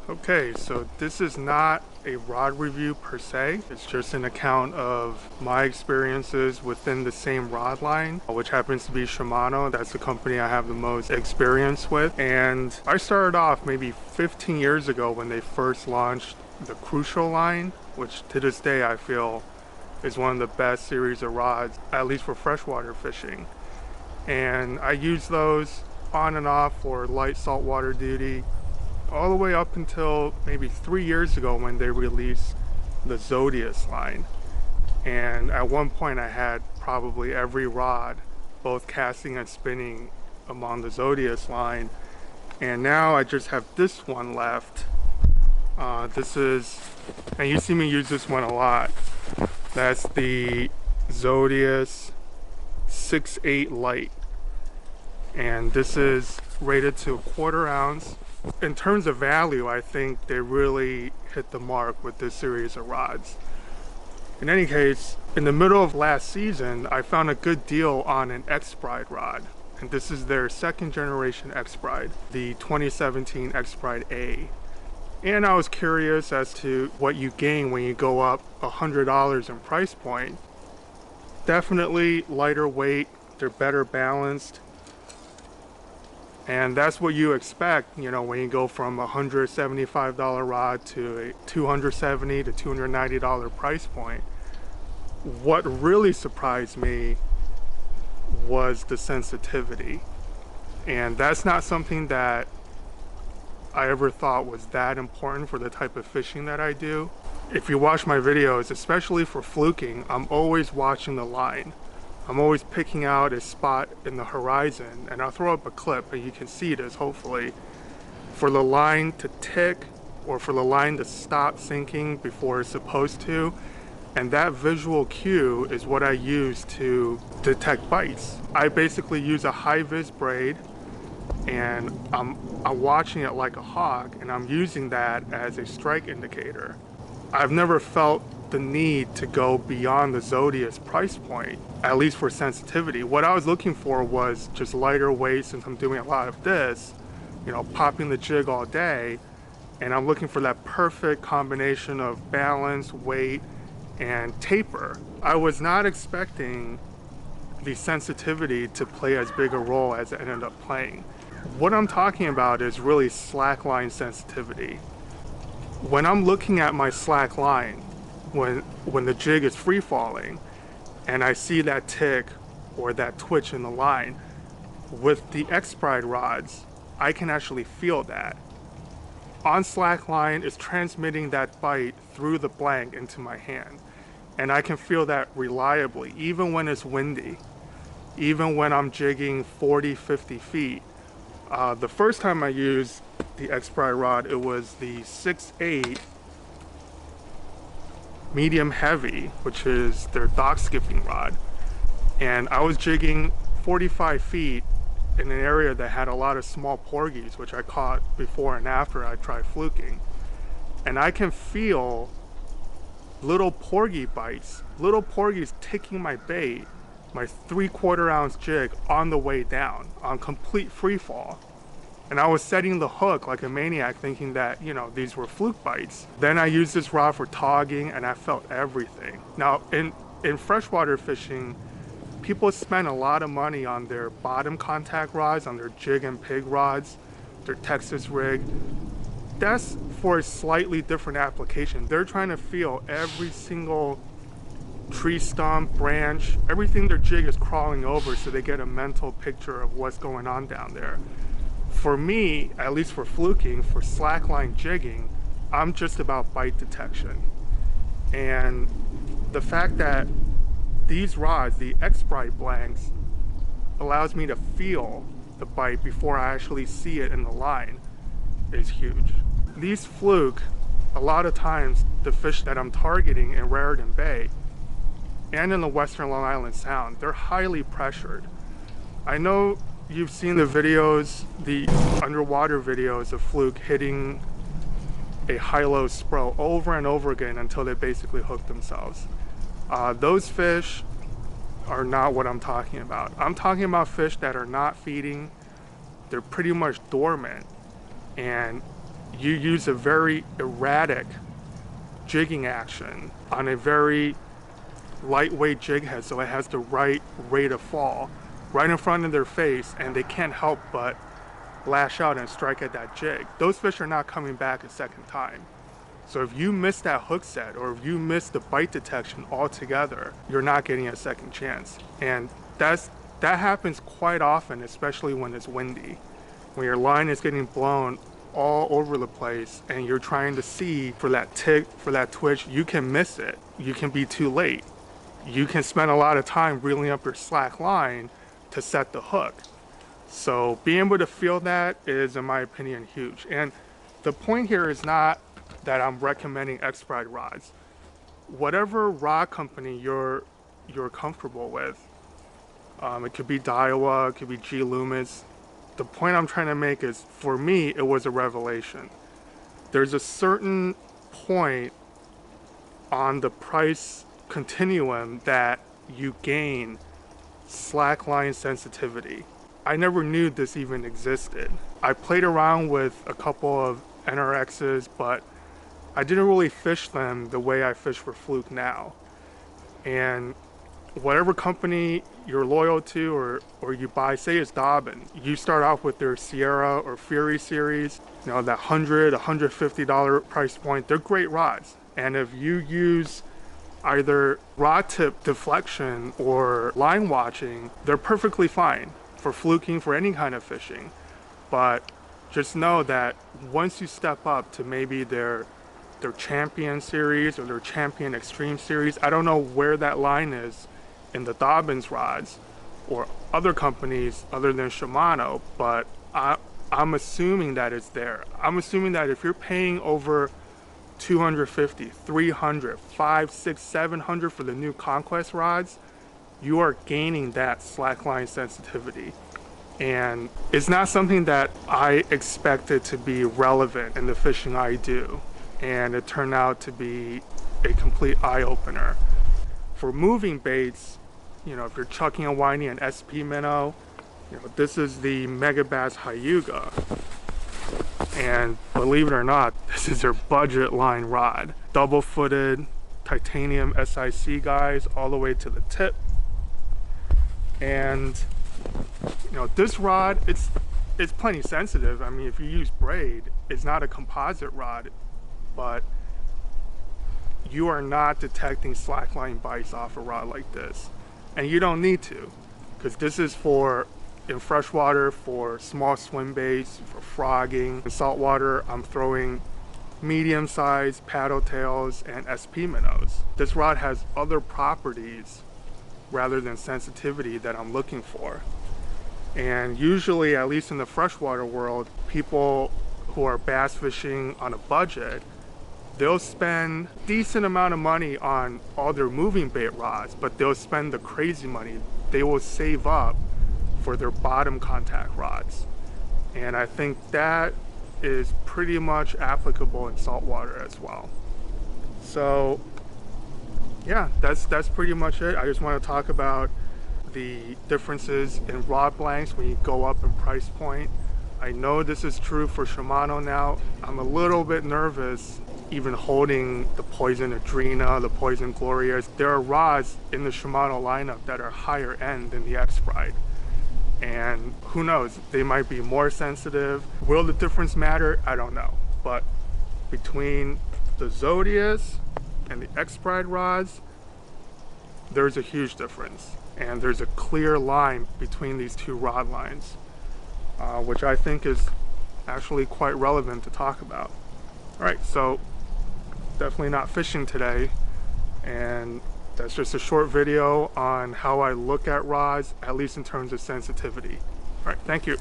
Okay, so this is not a rod review per se. It's just an account of my experiences within the same rod line, which happens to be Shimano. That's the company I have the most experience with. And I started off maybe 15 years ago when they first launched the Crucial line, which to this day I feel is one of the best series of rods, at least for freshwater fishing. And I use those on and off for light saltwater duty, all the way up until maybe 3 years ago when they released the Zodias line. And at one point I had probably every rod, both casting and spinning, among the Zodias line. And now I just have this one left. This is, and you see me use this one a lot. That's the Zodias 6.8 light. And this is rated to 1/4 ounce. In terms of value, I think they really hit the mark with this series of rods. In any case, in the middle of last season, I found a good deal on an Expride rod. And this is their second generation Expride, the 2017 Expride A. And I was curious as to what you gain when you go up $100 in price point. Definitely lighter weight, they're better balanced. And that's what you expect, you know, when you go from a $175 rod to a $270 to $290 price point. What really surprised me was the sensitivity. And that's not something that I ever thought was that important for the type of fishing that I do. If you watch my videos, especially for fluking, I'm always watching the line. I'm always picking out a spot in the horizon, and I'll throw up a clip and you can see this hopefully, for the line to tick or for the line to stop sinking before it's supposed to. And that visual cue is what I use to detect bites. I basically use a high-vis braid, and I'm watching it like a hawk, and I'm using that as a strike indicator. I've never felt the need to go beyond the Zodias price point, at least for sensitivity. What I was looking for was just lighter weight, since I'm doing a lot of this, you know, popping the jig all day, and I'm looking for that perfect combination of balance, weight, and taper. I was not expecting the sensitivity to play as big a role as it ended up playing. What I'm talking about is really slackline sensitivity. When I'm looking at my slack line, when the jig is free falling and I see that tick or that twitch in the line, with the Expride rods, I can actually feel that. On slack line, it's transmitting that bite through the blank into my hand. And I can feel that reliably, even when it's windy, even when I'm jigging 40, 50 feet. The first time I used the Expride rod, it was the 6.8 medium heavy, which is their dock skipping rod. And I was jigging 45 feet in an area that had a lot of small porgies, which I caught before and after I tried fluking. And I can feel little porgy bites, little porgies ticking my bait, my 3/4 ounce jig, on the way down, on complete free fall. And I was setting the hook like a maniac, thinking that, you know, these were fluke bites. Then I used this rod for togging, and I felt everything. Now, in freshwater fishing, people spend a lot of money on their bottom contact rods, on their jig and pig rods, their Texas rig. That's for a slightly different application. They're trying to feel every single tree stump, branch, everything their jig is crawling over, so they get a mental picture of what's going on down there. For me, at least for fluking, for slackline jigging, I'm just about bite detection. And the fact that these rods, the Expride blanks, allows me to feel the bite before I actually see it in the line is huge. These fluke, a lot of times the fish that I'm targeting in Raritan Bay and in the Western Long Island Sound, they're highly pressured. I know you've seen the videos, the underwater videos of fluke hitting a high-low spro over and over again until they basically hook themselves. Those fish are not what I'm talking about. I'm talking about fish that are not feeding. They're pretty much dormant. And you use a very erratic jigging action on a very lightweight jig head, so it has the right rate of fall right in front of their face, and they can't help but lash out and strike at that jig. Those fish are not coming back a second time. So if you miss that hook set, or if you miss the bite detection altogether, you're not getting a second chance. And that happens quite often, especially when it's windy. When your line is getting blown all over the place and you're trying to see for that tick, for that twitch, you can miss it. You can be too late. You can spend a lot of time reeling up your slack line to set the hook. So being able to feel that is, in my opinion, huge. And the point here is not that I'm recommending Expride rods. Whatever rod company you're comfortable with, it could be Daiwa, it could be G Loomis. The point I'm trying to make is, for me, it was a revelation. There's a certain point on the price continuum that you gain slackline sensitivity. I never knew this even existed. I played around with a couple of NRXs, but I didn't really fish them the way I fish for fluke now. And whatever company you're loyal to or you buy, say it's Dobbin, you start off with their Sierra or Fury series, you know, that $100, $150 price point. They're great rods. And if you use either rod tip deflection or line watching, they're perfectly fine for fluking, for any kind of fishing. But just know that once you step up to maybe their Champion series or their Champion Extreme series, I don't know where that line is in the Dobbins rods or other companies other than Shimano, but I'm assuming that it's there. I'm assuming that if you're paying over 250, 300, 500, 600, 700 for the new Conquest rods, you are gaining that slackline sensitivity. And it's not something that I expected to be relevant in the fishing I do. And it turned out to be a complete eye-opener. For moving baits, you know, if you're chucking and winding an SP minnow, you know, this is the Megabass Hyuga. And believe it or not, this is their budget line rod. Double-footed titanium SIC guys all the way to the tip. And you know, this rod, it's plenty sensitive. I mean, if you use braid, it's not a composite rod, but you are not detecting slackline bites off a rod like this. And you don't need to, because this is for in freshwater, for small swim baits, for frogging. In saltwater, I'm throwing medium-sized paddle tails and SP minnows. This rod has other properties rather than sensitivity that I'm looking for. And usually, at least in the freshwater world, people who are bass fishing on a budget, they'll spend a decent amount of money on all their moving bait rods, but they'll spend the crazy money. They will save up for their bottom contact rods. And I think that is pretty much applicable in saltwater as well. So yeah, that's pretty much it. I just want to talk about the differences in rod blanks when you go up in price point. I know this is true for Shimano now. I'm a little bit nervous even holding the Poison Adrena, the Poison Glorias. There are rods in the Shimano lineup that are higher end than the Expride. And who knows, they might be more sensitive. Will the difference matter? I don't know. But between the Zodias and the Expride rods, there's a huge difference. And there's a clear line between these two rod lines, which I think is actually quite relevant to talk about. All right, so definitely not fishing today. And that's just a short video on how I look at rods, at least in terms of sensitivity. All right, thank you.